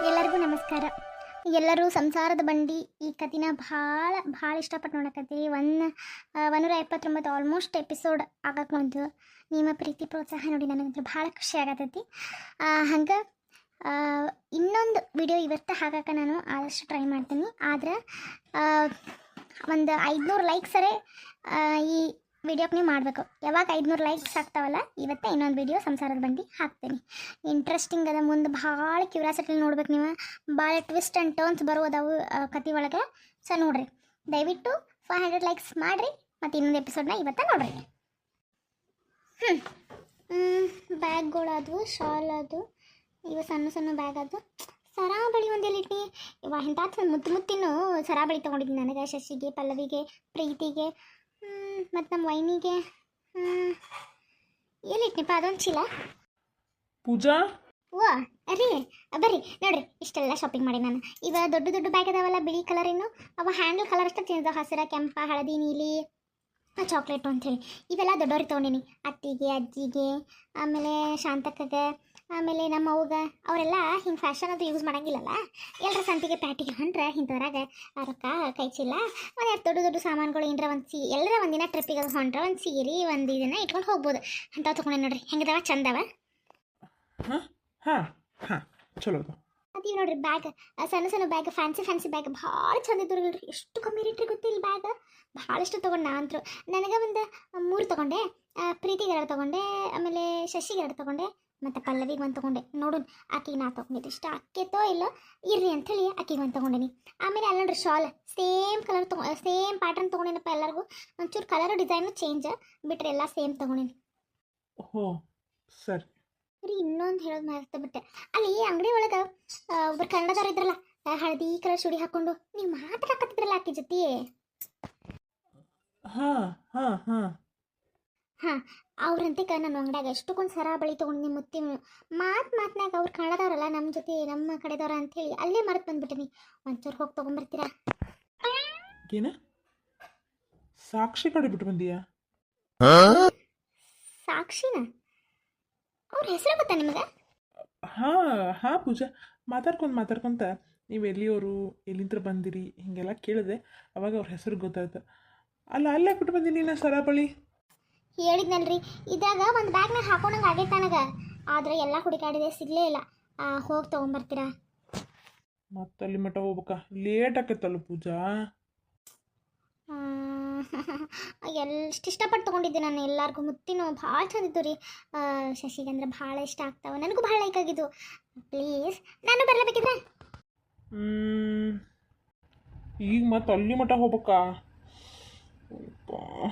ಎಲ್ಲರಿಗೂ ನಮಸ್ಕಾರ. ಎಲ್ಲರೂ ಸಂಸಾರದ ಬಂಡಿ ಈ ಕಥೆನ ಭಾಳ ಭಾಳ ಇಷ್ಟಪಟ್ಟು ನೋಡಕತ್ತೀವಿ. 179 ಆಲ್ಮೋಸ್ಟ್ ಎಪಿಸೋಡ್ ಆಗಕ್ಕೆ ಬಂತು. ನಿಮ್ಮ ಪ್ರೀತಿ ಪ್ರೋತ್ಸಾಹ ನೋಡಿ ನನಗಂತೂ ಭಾಳ ಖುಷಿ ಆಗತೈತಿ. ಹಂಗೆ ಇನ್ನೊಂದು ವಿಡಿಯೋ ಇವತ್ತು ಹಾಕಕ್ಕೆ ನಾನು ಆದಷ್ಟು ಟ್ರೈ ಮಾಡ್ತೀನಿ. ಆದ್ರೆ ಒಂದು 500 ಲೈಕ್ಸರೇ ಈ ವಿಡಿಯೋಕ್ಕೆ ನೀವು ಮಾಡಬೇಕು. ಯಾವಾಗ 500 ಲೈಕ್ಸ್ ಆಗ್ತಾವಲ್ಲ ಇವತ್ತೇ ಇನ್ನೊಂದು ವಿಡಿಯೋ ಸಂಸಾರದ ಬಂಡಿ ಹಾಕ್ತೀನಿ. ಇಂಟ್ರೆಸ್ಟಿಂಗ್ ಅದ, ಮುಂದೆ ಭಾಳ ಕ್ಯೂರಿಯಾಸಿಟಿ ನೋಡ್ಬೇಕು. ನೀವು ಭಾಳ ಟ್ವಿಸ್ಟ್ ಆ್ಯಂಡ್ ಟರ್ನ್ಸ್ ಬರೋದವು ಕತೆ ಒಳಗೆ. ಸೊ ನೋಡ್ರಿ, ದಯವಿಟ್ಟು 500 ಲೈಕ್ಸ್ ಮಾಡಿರಿ ಮತ್ತು ಇನ್ನೊಂದು ಎಪಿಸೋಡ್ನ ಇವತ್ತ ನೋಡ್ರಿ. ಬ್ಯಾಗ್ಗಳಾದವು, ಶಾಲ್ ಅದು, ಇವು ಸಣ್ಣ ಸಣ್ಣ ಬ್ಯಾಗ್ ಅದು. ಸರಾ ಬಳಿ ಒಂದೆಲ್ಲಿಟ್ಟು ಇವ ಇಂಥ ಮುತ್ತಿನೂ ಸರಾ ಬಳಿ ತೊಗೊಂಡಿದ್ದೀನಿ. ನನಗೆ, ಶಶಿಗೆ, ಪಲ್ಲವಿಗೆ, ಪ್ರೀತಿಗೆ ಮತ್ತು ನಮ್ಮ ವೈನಿಗೆ. ಎಲ್ಲಿಟ್ನಿಪ್ಪ ಅದೊಂದು ಚೀಲ. ಪೂಜಾ, ಓ ಅರಿ ಬರ್ರಿ ನೋಡ್ರಿ, ಇಷ್ಟೆಲ್ಲ ಶಾಪಿಂಗ್ ಮಾಡಿ ನಾನು. ಇವ ದೊಡ್ಡ ದೊಡ್ಡ ಬ್ಯಾಗ್ ಅದಾವಲ್ಲ ಬಿಳಿ ಕಲರಿನ್ನು, ಅವ ಹ್ಯಾಂಡಲ್ ಕಲರ್ ಅಷ್ಟೇ ಚೇಂಜ್, ಹಸಿರ, ಕೆಂಪ, ಹಳದಿ, ನೀಲಿ, ಚಾಕ್ಲೇಟು ಅಂಥೇಳಿ ಇವೆಲ್ಲ ದೊಡ್ಡವ್ರಿಗೆ ತೊಗೊಂಡಿನಿ. ಅತ್ತಿಗೆ, ಅಜ್ಜಿಗೆ, ಆಮೇಲೆ ಶಾಂತಕ್ಕಗೆ, ಆಮೇಲೆ ನಮ್ಮ ಅವ್ಗೆ. ಅವರೆಲ್ಲ ಹಿಂಗೆ ಫ್ಯಾಷನ್ ಅದು ಯೂಸ್ ಮಾಡೋಂಗಿಲ್ಲಲ್ಲ. ಎಲ್ಲರ ಸಂತಿಗೆ ಪ್ಯಾಟಿಗೆ ಹೊಂಟ್ರೆ ಇಂಥದ್ರಾಗ ರೊಕ್ಕ ಕೈ ಚೀಲ, ಒಂದೆರಡು ದೊಡ್ಡ ದೊಡ್ಡ ಸಾಮಾನುಗಳು, ಏನರ ಎಲ್ಲರ ಒಂದಿನ ಟ್ರಿಪ್ಪಿಗೆ ಅದು ಹೊಂಟ್ರೆ ಒಂದು ಸೀರೆ ಒಂದು ಇದನ್ನು ಇಟ್ಕೊಂಡು ಹೋಗ್ಬೋದು. ಅಂಥವು ತೊಗೊಂಡೆ ನೋಡ್ರಿ, ಹೆಂಗದವ ಚಂದವ. ಹಾಂ ಹಾಂ ಹಾಂ ಚಲೋ ಅದು. ಅದೇ ನೋಡ್ರಿ ಬ್ಯಾಗ್, ಸಣ್ಣ ಸಣ್ಣ ಬ್ಯಾಗ್, ಫ್ಯಾನ್ಸಿ ಬ್ಯಾಗ್ ಭಾಳ ಚಂದ ಇದ್ದು ನೋಡ್ರಿ. ಎಷ್ಟು ಕಮ್ಮಿ ರೇಟ್ರಿ ಗೊತ್ತಿಲ್ಲ ಬ್ಯಾಗ್. ಭಾಳಷ್ಟು ತೊಗೊಂಡು ನಾ ಅಂತೂ. ನನಗೆ ಒಂದು 3 ತೊಗೊಂಡೆ, ಪ್ರೀತಿಗೆ 2 ತೊಗೊಂಡೆ, ಆಮೇಲೆ ಶಶಿಗೆ 2 ತೊಗೊಂಡೆ, ಮತ್ತು ಪಲ್ಲವಿಗೆ 1 ತೊಗೊಂಡೆ. ನೋಡು ಆಕಿಗೆ ನಾ ತೊಗೊಂಡಿದ್ದು ಇಷ್ಟ ಆಕೇತೋ ಇಲ್ಲ ಇರ್ರಿ ಅಂಥೇಳಿ ಆಕಿಗೆ 1 ತೊಗೊಂಡಿನಿ. ಆಮೇಲೆ ಅಲ್ಲಿ ನೋಡ್ರಿ shawl same colour same pattern ತೊಗೊಂಡಿನಪ್ಪ ಎಲ್ಲರಿಗೂ. ಒಂಚೂರು ಕಲರು ಡಿಸೈನು ಚೇಂಜ್ ಬಿಟ್ಟರೆ ಎಲ್ಲ ಸೇಮ್ ತೊಗೊಂಡಿನಿ. ಓಹೋ ಸರಿ. ಬರೀ ಇನ್ನೊಂದು ಹೇಳೋದು ಮರ್ತು ಬಿಟ್ಟೆ. ಅಲ್ಲಿ ಅಂಗಡಿ ಒಳಗೆ ಒಬ್ಬರು ಕನ್ನಡದವ್ರು ಇದ್ರಲ್ಲ, ಹಳದಿ ಕಲರ್ ಚೂಡಿ ಹಾಕ್ಕೊಂಡು ನೀವು ಮಾತಾಡಕತ್ತಿದ್ರಲ್ಲ ಆಕಿ ಜೊತೆ. ಹಾಂ ಹಾಂ ಹಾಂ ಹಾಂ, ಅವ್ರಂತೆ ನನ್ನ ಅಂಗಡಿಯಾಗ ಎಷ್ಟಕ್ಕೊಂದು ಸರ ಬಳಿ ತೊಗೊಂಡು ಮುತ್ತಿ ಮಾತನಾಗ ಅವ್ರು ಕನ್ನಡದವ್ರಲ್ಲ, ನಮ್ಮ ಜೊತೆ ನಮ್ಮ ಕಡೆದವ್ರ ಅಂಥೇಳಿ ಅಲ್ಲೇ ಮರೆತು ಬಂದ್ಬಿಟ್ಟಿನಿ. ಒಂಚೂರು ಹೋಗಿ ತೊಗೊಂಬರ್ತೀರಾ? ಏನ ಸಾಕ್ಷಿ ಕಡೆ ಬಿಟ್ಟು ಬಂದೀಯಾ? ಸಾಕ್ಷಿನ? ಅವ್ರ ಹೆಸರು ಗೊತ್ತಾ ನಿಮಗೆ? ಹಾಂ ಹಾಂ ಪೂಜಾ, ಮಾತಾಡ್ಕೊಂತ ನೀವು ಎಲ್ಲಿಯವರು, ಎಲ್ಲಿಂದ ಬಂದಿರಿ ಹೀಗೆಲ್ಲ ಕೇಳಿದೆ. ಅವಾಗ ಅವ್ರ ಹೆಸರು ಗೊತ್ತಾಯ್ತು. ಅಲ್ಲೇ ಬಿಟ್ಟು ಬಂದೀನಿ ನಾ ಸರಾಬಳಿ. ಹೇಳಿದ್ನಲ್ರಿ, ಇದಾಗ ಒಂದು ಬ್ಯಾಗ್ನಾಗ ಹಾಕೊಂಡಂಗೆ ಆಗೈತೆ ನನಗೆ. ಆದರೆ ಎಲ್ಲ ಹುಡುಕಾಡಿದೆ, ಸಿಗಲೇ ಇಲ್ಲ. ಹೋಗಿ ತೊಗೊಂಬರ್ತೀರಾ? ಮತ್ತೆ ಅಲ್ಲಿ ಮಠ ಹೋಗ್ಬೇಕಾ? ಲೇಟ್ ಆಕೈತಲ್ಲ ಪೂಜಾ. ಎಷ್ಟು ಇಷ್ಟಪಟ್ಟು ತೊಗೊಂಡಿದ್ದೆ ನಾನು. ಎಲ್ಲರಿಗೂ ಮುತ್ತಿನೂ ಭಾಳ ಚಂದಿತ್ತು ರೀ. ಶಶಿಗೆ ಅಂದ್ರೆ ಭಾಳ ಇಷ್ಟ ಆಗ್ತಾವೆ, ನನಗೂ ಭಾಳ ಲೈಕ್ ಆಗಿದ್ದು. ಪ್ಲೀಸ್ ನಾನು ಬರಲೇಬೇಕಿದ್ರೆ. ಈಗ ಮತ್ತೆ ಅಲ್ಲಿ ಮಠ ಹೋಗ್ಬೇಕಾ?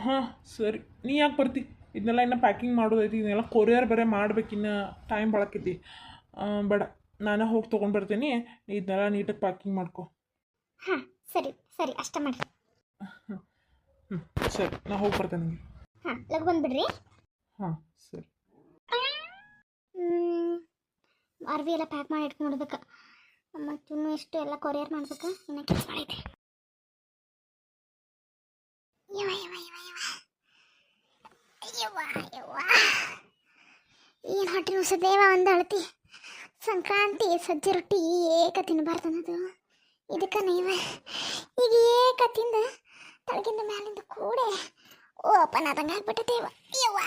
ಹಾಂ ಸರಿ, ನೀ ಯಾಕೆ ಬರ್ತಿ? ಇದನ್ನೆಲ್ಲ ಇನ್ನು ಪ್ಯಾಕಿಂಗ್ ಮಾಡೋದೈತಿ, ಇದನ್ನೆಲ್ಲ ಕೊರಿಯರ್ ಬೇರೆ ಮಾಡ್ಬೇಕಿನ್ನು ಟೈಮ್ ಬಳಕೈತಿ. ಬೇಡ, ನಾನು ಹೋಗಿ ತೊಗೊಂಡು ಬರ್ತೀನಿ. ಇದನ್ನೆಲ್ಲ ನೀಟಾಗಿ ಪ್ಯಾಕಿಂಗ್ ಮಾಡ್ಕೊ. ಹಾಂ ಸರಿ ಸರಿ, ಅಷ್ಟ ಮಾಡಿ. ಹ್ಞೂ ಸರಿ, ನಾ ಹೋಗಿ ಬರ್ತೇನೆ. ಹಾಂ ಲಗು ಬಂದುಬಿಡ್ರಿ. ಹಾಂ ಸರಿ. ಅರ್ವಿ ಎಲ್ಲ ಪ್ಯಾಕ್ ಮಾಡಿ ಇಟ್ಕೊಂಡ್ಬಿಡ್ಬೇಕು. ಮತ್ತು ಇನ್ನೂ ಎಷ್ಟು ಎಲ್ಲ ಕೊರಿಯರ್ ಮಾಡ್ಬೇಕು, ಇನ್ನು ಕೆಲಸ ಮಾಡೈತೆ. ಏನು ಹೊಟ್ಟೆ ನುಸದೇವ ಒಂದು ಅಳತಿ. ಸಂಕ್ರಾಂತಿ ಸಜ್ಜೆ ರೊಟ್ಟಿ ಏಕ ತಿನ್ನಬಾರ್ದು ಅನ್ನೋದು ಇದಕ್ಕೆ ನೀವ. ಈಗ ಏಕ ತಿಂದ ತಳಗಿಂದ ಮ್ಯಾಲಿಂದ ಕೂಡೆ ಓಪನ್ ಆದಂಗೆ ಆಗ್ಬಿಟ್ಟದೇವ. ಯವ್ವ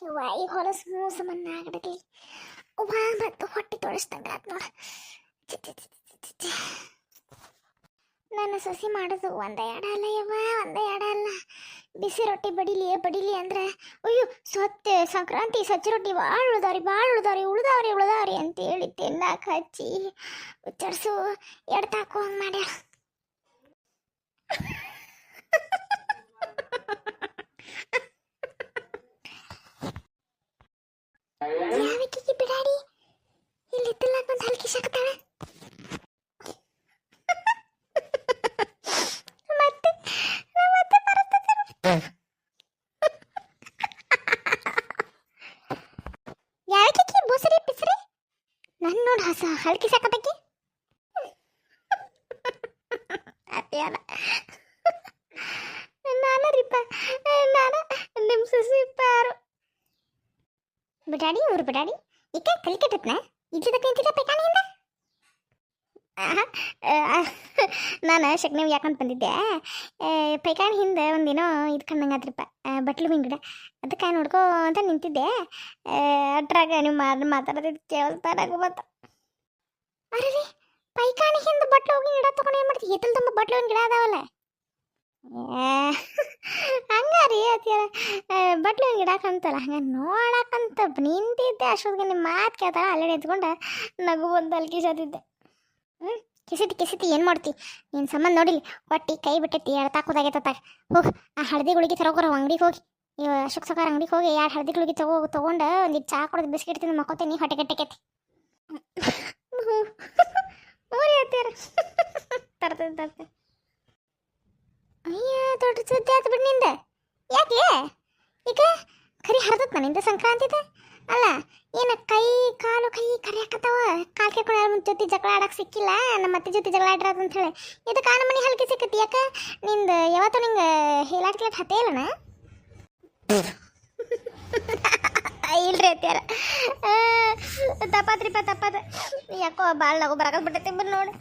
ಯವ್ವ, ಈ ಹೊಲಸು ಮೂಸ ಮನ್ನ ಆಗಡಲಿ ಮತ್ತು ಹೊಟ್ಟೆ ತೊಳಸ್ದಂಗೆ ಆತ್ ನೋಡ. ನನ್ನ ಸಸಿ ಮಾಡೋದು ಒಂದೇ ಎಡ ಅಲ್ಲ ಯವ್ವ, ಒಂದೇ ಎಡ ಅಲ್ಲ. ಬಿಸಿ ರೊಟ್ಟಿ ಬಡಿಲಿ ಅಂದ್ರೆ ಅಯ್ಯೋ ಸಂಕ್ರಾಂತಿ ಸಜ್ಜಿ ರೊಟ್ಟಿ ಭಾಳ ಉಳ್ದಾವ್ರಿ ಅಂತೇಳಿ ತಿನ್ನಾಕ ಹಚ್ಚಿ ಉಚ್ಚರಿಸು ಎಡ್ತಾಕೋ ಹಂಗೆ ಮಾಡ್ಯಾಳ. ಯಾವಕ್ಕೆ ಬಿಡಾಡಿ ಇಲ್ಲಿ ತಿನ್ನಕ್ಕೆ ಒಂದು ಹಲ್ಕಿ ಸಾಕ್ತಾಳೆ. ಯಾವಕ್ಕೆ ಬೂಸರಿ ಪಿಸ್ರಿ ನನ್ನ ನೋಡಿ ಹಲ್ಕಿ ಸಾಕಬೇಕಿ ಅತ್ತೆಯಲ್ಲ. ನಾನು ನಿಮ್ಮ ಸಸಿ ಪಾರು ಬಿಡಾಡಿ ಊರು ಬಿಡಾಡಿ ಈಕ ಕಲಿ ಕೆಟ್ಟತ್ನ ಇದ್ಲದಕ್ಕೆ ನಿಂತಿದ್ದ ಪೈಕಾಣಿಯಿಂದ ನಾನು ಶಕ್ನವ್ ಯಾಕಂತ ಬಂದಿದ್ದೆ ಪೈಕಾಣಿ ಹಿಂದೆ ಒಂದೇನೋ ಇದು ಕಂಡಂಗಾದ್ರಪ್ಪ ಬಟ್ಲು ಹೂವಿನ ಗಿಡ ಅದಕ್ಕೆ ನೋಡ್ಕೋ ಅಂತ ನಿಂತಿದ್ದೆ ಅಟ್ರಾಗ ನೀವು ಮಾತಾಡೋದಿದ್ದು ಕೇಳ್ತಾರಾಗ ಬಂತ ಅರೆ ರೀ ಪೈಕಾಣಿ ಹಿಂದೆ ಬಟ್ಲು ಹೂವಿನ ಗಿಡ ತೊಗೊಂಡು ಏನು ಮಾಡ್ತೀವಿ ಹಿತ್ತಲ್ ತುಂಬ ಬಟ್ಲು ಹೂವಿನ ಗಿಡ ಅದಾವಲ್ಲ ಹಂಗಾರಿ ಅತ್ಯಾರ ಬಟ್ಲು ಹೂವಿನ ಗಿಡ ಕಾಣ್ತಲ್ಲ ಹಂಗೆ ನೋಡಕ್ಕಂತ ನಿಂತಿದ್ದೆ ಅಷ್ಟೊತ್ತಿಗೆ ನಿಮ್ಮ ಮಾತು ಕೇಳ್ತಾರ ಅಲ್ಲೇ ನಿಂತ್ಕೊಂಡು ನಗು ಬಂದು ಅಲ್ಲಿ ಕಿಸತಿದ್ದೆ ಕಿಸಿತಿ ಏನು ಮಾಡ್ತಿ ನೀನು ಸಂಬಂಧ ನೋಡಿಲಿ ಹೊಟ್ಟಿ ಕೈ ಬಿಟ್ಟೈತಿ ಎಳ್ತಾಕೋದಾಗೈತಾಗ ಹೋಗಿ ಆ ಹಳದಿ ಗುಳಿಗೆ ತರೋಗ್ರ ಅಂಗಡಿಗೆ ಹೋಗಿ ಅಶೋಕ್ ಸಕಾರ ಅಂಗಡಿಗೆ ಹೋಗಿ 2 ಹಳದಿ ಗುಳಿಗೆ ತೊಗೊಂಡು ಒಂದಿಟ್ಟು ಚಾ ಕೊಡೋದು ಬಿಸ್ಕಿಟ್ ತಿಂದು ಮಕ್ಕೋತೀನಿ ಹೊಟ್ಟೆ ಗಟ್ಟೆಕೈತಿ ಊರಿ ಹೇಳ್ತೀರ ತರ್ತೇನೆ ಅಯ್ಯ ದೊಡ್ಡ ಸುದ್ದಿ ಆಯ್ತು ಬಿಡು ನಿಂದ ಯಾಕೆ ಈಗ ಖರಿ ಹರಿದತ್ ನಿಂದ ಸಂಕ್ರಾಂತಿದ ಅಲ್ಲ ಏನು ಕೈ ಕಾಲು ಕರಿ ಹಾಕತ್ತಾವ ಕಾಲು ಕೇಳ್ಕೊಂಡು ಯಾರ ಜೊತೆ ಜಗಳ ಆಡಕ್ಕೆ ಸಿಕ್ಕಿಲ್ಲ ನಮ್ಮ ಅತ್ತೆ ಜೊತೆ ಜಗಳ ಆಡ್ರಾದ ಅಂತ ಹೇಳಿ ಇದು ಕಾಣ ಮನೆ ಹಲ್ಕೆ ಸಿಕ್ಕತಿ ಯಾಕೆ ನಿಂದು ಯಾವತ್ತೂ ನಿಂಗೆ ಹೇಳಾಡ್ಕ್ಲಾಟ್ ಹತ್ತೇ ಇಲ್ಲನ ಇಲ್ರಿ ಅತ್ಯಾರ ತಪ್ಪಾದ ಯಾಕೋ ಭಾಳ ನಗು ಬರಕತ್ ಬಿಟ್ಟೈತಿ ಬಿಡು ನೋಡಿ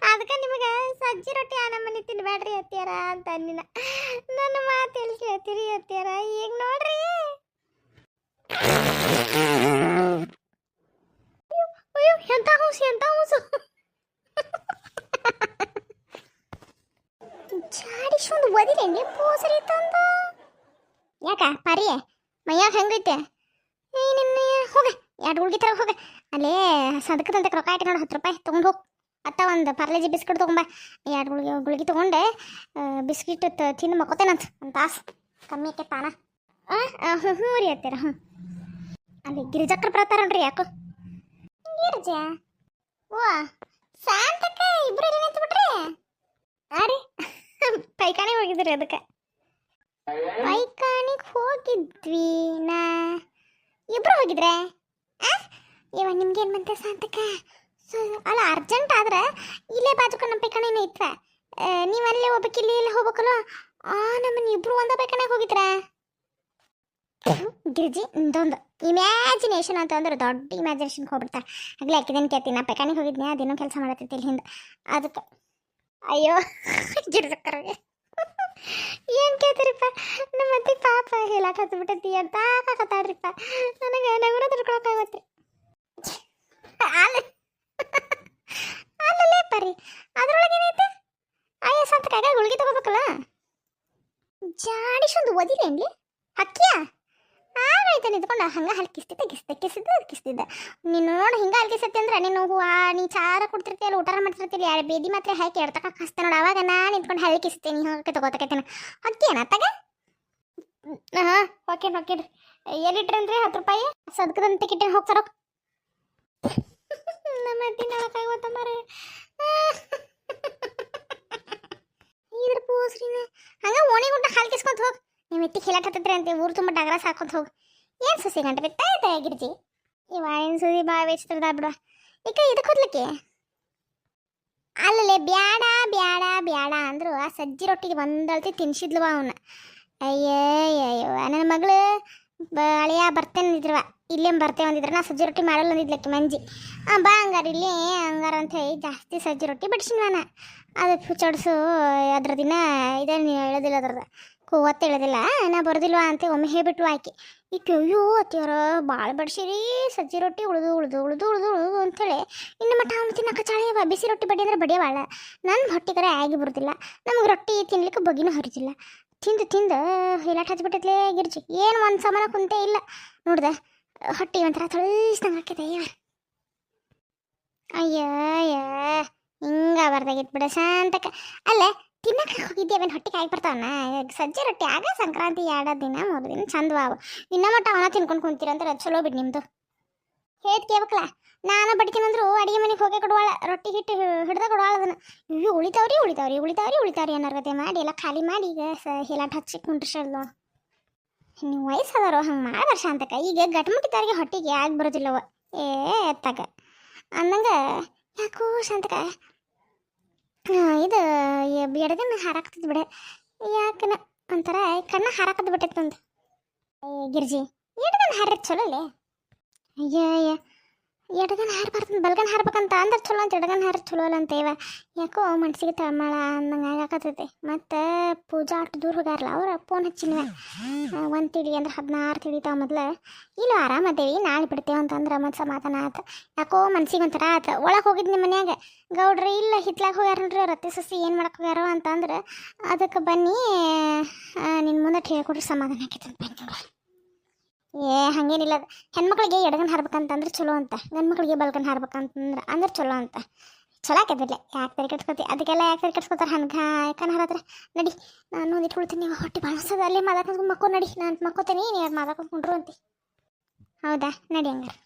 ಅದಕ್ಕೆ ನಿಮಗೆ ಸಜ್ಜಿ ರೊಟ್ಟಿ ಆ ನಮ್ಮನೆ ತಿನ್ಬೇಡ್ರಿ ಅತ್ಯಾರ ಅಂತ ಅನ್ನಿನ ನನ್ನ ಮಾತು ಎಲ್ಲಿ ಕೇಳ್ತೀರಿ ಅತ್ಯಾರ ಈಗ ನೋಡ್ರಿ ಅಯ್ಯೋ ಎಂತ ಹೂಸು ಜಾಡಿಸೊಂದು ಒದಿಲೇಂಗೆ ಪೋಸರಿ ತಂದ ಯಾಕ ಪಾರಿಯೇ ಮೈಯಾಗ ಹೆಂಗೈತೆ ನಿನ್ನ ಹೋಗ 2 ಗುಳಿಗೆ ತರ ಹೋಗ ಅಲ್ಲೇ ಸದಕದಂತ ರೊಕ್ಕ ಇಟ್ಟು ನೋಡಿ 10 ರೂಪಾಯಿ ತೊಗೊಂಡು ಹೋಗಿ ಅತ್ತ ಒಂದು ಪಾರ್ಲೇಜಿ ಬಿಸ್ಕಿಟ್ ತೊಗೊಂಬ 2 ಗುಳಿಗೆ ತೊಗೊಂಡೆ ಬಿಸ್ಕಿಟ್ ತಿಂದು ಮಕ್ಕೋತೇನಂತ ಒಂದು ತಾಸು ಕಮ್ಮಿ ಆಕೆ ತಾನ ಹ್ಞೂ ರೀ ಅತ್ತೀರ ಹ್ಞೂ ಅಲ್ಲಿ ಗಿರಿಜಕ್ರ ಬರ್ತಾರ ನೋಡ್ರಿ ಯಾಕೋ ಗಿರಿಜ ಓ ಶಾಂತಕ್ಕ ಇಬ್ರು ಎಲ್ಲಿ ನಿಂತ್ಬಿಟ್ರಿ ರೀ ಪೈಕಾಣಿಗೆ ಹೋಗಿದ್ರಿ ಅದಕ್ಕೆ ಪೈಕಾಣಿಗೆ ಹೋಗಿದ್ವಿ ನಾ ಇಬ್ರು ಹೋಗಿದ್ರೆ ಇವ ನಿಮ್ಗೇನು ಬಂತೆ ಶಾಂತಕ್ಕ ಅಲ್ಲ ಅರ್ಜೆಂಟ್ ಆದ್ರೆ ಇಲ್ಲೇ ಬಾಜುಕ ನಮ್ಮ ಪೈಕಾಣಿನೇ ಇತ್ತ ನೀವು ಅಲ್ಲೇ ಹೋಗ್ಬೇಕು ಇಲ್ಲಿ ಹೋಗ್ಬೇಕಲ್ಲ ನಮ್ಮನ್ನ ಇಬ್ರು ಒಂದ ಪೈಕಾಣಿಗೆ ಹೋಗಿದ್ರ ಗಿರಿಜಿ ಇಂದೊಂದು ಇಮ್ಯಾಜಿನೇಷನ್ ಅಂತ ಅಂದ್ರೆ ದೊಡ್ಡ ಇಮ್ಯಾಜಿನೇಷನ್ಗೆ ಹೋಗ್ಬಿಡ್ತಾರೆ ಆಗ್ಲೇ ಹಾಕಿದೇನು ಕೇಳ್ತೀನಿ ನಾ ಪೈಕಾಣಿಗೆ ಹೋಗಿದ್ನಿ ಅದೇನೋ ಕೆಲಸ ಮಾಡತ್ತೈತಿ ಇಲ್ಲಿ ಹಿಂದೆ ಅದಕ್ಕೆ ಅಯ್ಯೋ ಗಿಡದಕ್ಕರಿಗೆ ಏನು ಕೇಳ್ತೀರಿಪ್ಪ ನಮ್ಮ ಅತ್ತಿ ಪಾಪ ಹೇಳಾಕ ಹತ್ಬಿಟ್ಟೈತಿ ಅಂತ ಕಾಕತ್ತಾಡ್ರಿಪ್ಪ ನನಗೆ ನಗುನ ತಡ್ಕೊಳಕ್ಕಾಗತ್ರಿ ಅಲ್ಲೇ ಪರಿ ಅದ್ರೊಳಗೆ ಏನೈತೆ ಅಯ್ಯ ಸಂತಕಾಗ ಗುಳಿಗೆ ತಗೋಬೇಕಲ್ಲ ಜಾಡಿಸೊಂದು ಒದಿಲೇನ್ಲಿ ಹಕ್ಕಿಯ ಆಗೈತೆ ನಿಂತ್ಕೊಂಡು ಹಂಗೆ ಕಿಸ್ತಿದ್ದ ನೀನು ನೋಡಿ ಹಿಂಗೆ ಹಲ್ಕಿಸತ್ತೆ ಅಂದ್ರೆ ನೀನು ನೀ ಚಾರ ಕೊಡ್ತಿರ್ತೀಯಲ್ಲ ಊಟ ಮಾಡ್ತಿರ್ತೀರಿ ಯಾರು ಬೇದಿ ಮಾತ್ರ ಹಾಕಿ ಎಡ್ತಕ್ಕ ಹಸ್ತೆ ನೋಡಿ ಅವಾಗ ನಾನು ನಿಂತ್ಕೊಂಡು ಹಲ್ಕಿಸ್ತೀನಿ ಹೋಗಕ್ಕೆ ತಗೋತಕೈತೇನೆ ಅಕ್ಕೇನ ತಗ ಹಾಂ ಓಕೆ ಎಲ್ಲಿಟ್ರನ್ರಿ 10 ರೂಪಾಯಿ ಸದ್ಕದಂತ ಟಿಕೆಟ್ ಹೋಗ್ತಾರೋ ನಮ್ಮ ತಿನ್ನೋಕ್ಕಾಗತ್ತ ಮರೆ ಇದ್ರ ಪೋಸ್ರಿನ ಹಂಗೆ ಓಣಿಗುಂಟ ಹಾಲು ಕಿಸ್ಕೊಂತ ಹೋಗಿ ನಿಮ್ಮ ಎತ್ತಿ ಖಿಲಾಟ್ ಹತ್ತತ್ರಿ ಅಂತ ಊರು ತುಂಬ ಡಗರ ಸಾಕೊಂತ ಹೋಗಿ ಏನು ಸಸಿ ಗಂಟೆ ಬಿತ್ತಾಯ್ತ ಗಿರ್ಜಿ ಇವಾಗಿನ ಸುದ್ದಿ ಭಾಳ ವೇಚಿತ್ರದ ಬಿಡುವ ಈಗ ಇದಕ್ಕೆ ಹೋದ್ಲಿಕ್ಕೆ ಅಲ್ಲೇ ಬ್ಯಾಡ ಅಂದ್ರು ಆ ಸಜ್ಜಿ ರೊಟ್ಟಿಗೆ ಒಂದಳ್ತಿ ತಿನ್ಸಿದ್ಲವ ಅವನ್ನ ಅಯ್ಯೋ ನನ್ನ ಮಗಳು ಅಳಿಯ ಬರ್ತೇನೆ ಅಂದಿದ್ರವ ಇಲ್ಲೇ ಬರ್ತೇವೆ ಅಂದಿದ್ರೆ ನಾ ಸಜ್ಜಿ ರೊಟ್ಟಿ ಮಾಡಲ್ಲ ಅಂದಿದ್ಲಕ್ಕೆ ಮಂಜಿ ಬಾ ಹಂಗಾರ ಇಲ್ಲಿ ಹಂಗಾರ ಅಂತ ಹೇಳಿ ಜಾಸ್ತಿ ಸಜ್ಜಿ ರೊಟ್ಟಿ ಬಡಿಸಿನ ನಾನು ಅದು ಚಡ್ಸು ಅದ್ರ ದಿನ ಇದೇನು ಹೇಳೋದಿಲ್ಲ ಅದ್ರದ್ದು ಕೊವ್ವತ್ತು ಹೇಳೋದಿಲ್ಲ ನಾ ಬರೋದಿಲ್ವಾ ಅಂತ ಒಮ್ಮೆ ಹೇಳ್ಬಿಟ್ಟು ಆಕಿ ಈಕೆ ಅಯ್ಯೋ ಅತ್ತಿಯವ್ರ ಭಾಳ ಬಡಿಸಿರಿ ಸಜ್ಜಿ ರೊಟ್ಟಿ ಉಳ್ದು ಅಂಥೇಳಿ ಇನ್ನು ಮಟ್ಟ ಅವ್ನು ತಿನ್ನಕ್ಕೆ ಚಾಳೆಯವ ಬಿಸಿ ರೊಟ್ಟಿ ಬಡಿ ಅಂದ್ರೆ ಬಡಿಯವಾಳ ನನ್ನ ಹೊಟ್ಟಿಗರೆ ಆಗಿ ಬರೋದಿಲ್ಲ ನಮಗೆ ರೊಟ್ಟಿ ತಿನ್ಲಿಕ್ಕೆ ಬಗ್ಗಿನೂ ಹರಿದಿಲ್ಲ ತಿಂದು ಹಿಲಾಟ್ ಹಚ್ಬಿಟ್ಟೈತ್ಲೇ ಗಿರ್ಜಿ ಏನು ಒಂದು ಸಮಾನ ಕುಂತೇ ಇಲ್ಲ ನೋಡ್ದೆ ಹೊಟ್ಟಿ ಒಂಥರ ತೊಳಿಸ್ದಂಗೆ ಹಾಕಿದೆ ಅಯ್ಯ ಹಿಂಗ ಬರ್ದಾಗಿತ್ತು ಬಿಡ ಶಾಂತಕ ಅಲ್ಲ ತಿನ್ನಕ್ಕೆ ಹೋಗಿದ್ದೇವೇನು ಹೊಟ್ಟೆಗೆ ಆಗಿ ಬರ್ತಾವನ ಸಜ್ಜೆ ರೊಟ್ಟಿ ಆಗ ಸಂಕ್ರಾಂತಿ 2 ದಿನ 3 ದಿನ ಚಂದ ಬಾವು ಇನ್ನ ಮಟ್ಟ ಅವನ ತಿನ್ಕೊಂಡು ಕುಂತೀರಂದ್ರೆ ಚಲೋ ಬಿಡಿ ನಿಮ್ಮದು ಹೇತ್ ಕೇಳ್ಬೇಕಲ್ಲ ನಾನು ಬಡ್ತೀನಂದ್ರು ಅಡುಗೆ ಮನೆಗೆ ಹೋಗಿ ಕೊಡುವಾಳ ರೊಟ್ಟಿ ಹಿಟ್ಟು ಹಿಡ್ದ ಕೊಡುವಾಳ ಅದನ್ನು ಇವು ಉಳಿತಾವ್ರಿ ಅನ್ನೋರ್ಗತೆ ಮಾಡಿ ಎಲ್ಲ ಖಾಲಿ ಮಾಡಿ ಈಗ ಹಿಲಾಟ್ ಹಚ್ಚಿ ಕುಂಡ್ರಿಸಲ್ವ ನೀವು ವಯಸ್ಸಾದವರು ಹಂಗೆ ಮಾಡ್ಬಾರ ಶಾಂತಕ ಈಗ ಗಟ್ಮುಟ್ಟಿದವ್ರಿಗೆ ಹೊಟ್ಟಿಗೆ ಆಗಿ ಬರೋದಿಲ್ಲವ ಎತ್ತಾಗ ಅಂದಂಗೆ ಯಾಕೋ ಶಾಂತಕ ಇದು ಎಡಗನ್ನ ಹಾರಾಕ್ತದ ಬಿಡ ಯಾಕನ ಒಂಥರ ಕಣ್ಣ ಹಾರಾಕದ್ ಬಿಟ್ಟೈತೆ ನಂದು ಗಿರ್ಜಿ ಎಡಗನ್ ಹಾರಿದ್ ಚಲೋ ಅಲ್ಲೇ ಅಯ್ಯ ಎಡಗನ್ ಹಾರಬಾರ್ದು ಬಲ್ಗನ್ ಹಾರ್ಬೇಕಂತ ಅಂದ್ರೆ ಚಲೋ ಅಂತ ಎಡಗನ್ ಹಾರ ಚಲೋ ಅಲ್ಲ ಅಂತೇವ ಯಾಕೋ ಮನ್ಸಿಗೆ ತಳಮಳ ಅಂದಂಗೆ ಆಗಕತ್ತೈತಿ ಮತ್ತು ಪೂಜಾ ಅಷ್ಟು ದೂರ ಹೋಗ್ಯಾರಲ್ಲ ಅವ್ರ ಫೋನ್ ಹಚ್ಚಿನ್ವೆ ಒಂದು ತಿಳಿ ಅಂದ್ರೆ 16 ತಿಳಿತಾವ ಮೊದಲು ಇಲ್ಲ ಆರಾಮದೇವಿ ನಾಳೆ ಬಿಡ್ತೇವೆ ಅಂತಂದ್ರೆ ಮತ್ತು ಸಮಾಧಾನ ಆತ ಯಾಕೋ ಮನ್ಸಿಗೆ ಒಂಥರ ಆತ ಒಳಗೆ ಹೋಗಿದ್ದು ನಿಮ್ಮ ಮನ್ಯಾಗ ಗೌಡ್ರಿ ಇಲ್ಲ ಹಿತ್ಲಾಗ ಹೋಗ್ಯಾರ ನೋಡ್ರಿ ಅವ್ರ ಅತ್ತೆ ಸಸಿ ಏನು ಮಾಡಕ್ಕೆ ಹೋಗ್ಯಾರೋ ಅಂತಂದ್ರೆ ಅದಕ್ಕೆ ಬನ್ನಿ ನಿನ್ನ ಮುಂದೆ ಹೇಳ್ಕೊಡ್ರಿ ಸಮಾಧಾನ ಆಕೈತೆ ಅಂತ ಬಂದು ಹಂಗೇನಿಲ್ಲ ಹೆಣ್ಮಕ್ಳಿಗೆ ಎಡಗನ್ ಹಾರ್ಬೇಕಂತಂದ್ರೆ ಚಲೋ ಅಂತ ಗಂಡು ಮಕ್ಳಿಗೆ ಬಲ್ಗನ್ ಹಾರ್ಬೇಕಂತಂದ್ರೆ ಚಲೋ ಅಂತ ಚಲೋ ಆಕೈತಿರ್ಲೆ ಯಾಕೆ ತಲೆ ಕೆಡ್ಸ್ಕೊತಿ ಅದಕ್ಕೆಲ್ಲ ಯಾಕೆ ತಲೆ ಕೆಡ್ಸ್ಕೊತಾರೆ ಹನ್ಗ ಯಾಕನ ಹಾರತ್ರ ನಡಿ ನಾನು ಒಂದಿಟ್ಟು ಹುಡ್ತೀನಿ ಹೊಟ್ಟೆ ಬಳಸೋದು ಅಲ್ಲೇ ಮಾತಾಡ್ಕೊಂಡು ಮಕ್ಕೋ ನಡಿ ನಾನು ಮಕ್ಕೋತೀನಿ ನೀನು ಮಾತಾಡ್ಕೊಂಡು ಕುಂಡ್ರು ಅಂತಿ ಹೌದಾ ನಡಿ ಹಂಗಾರೆ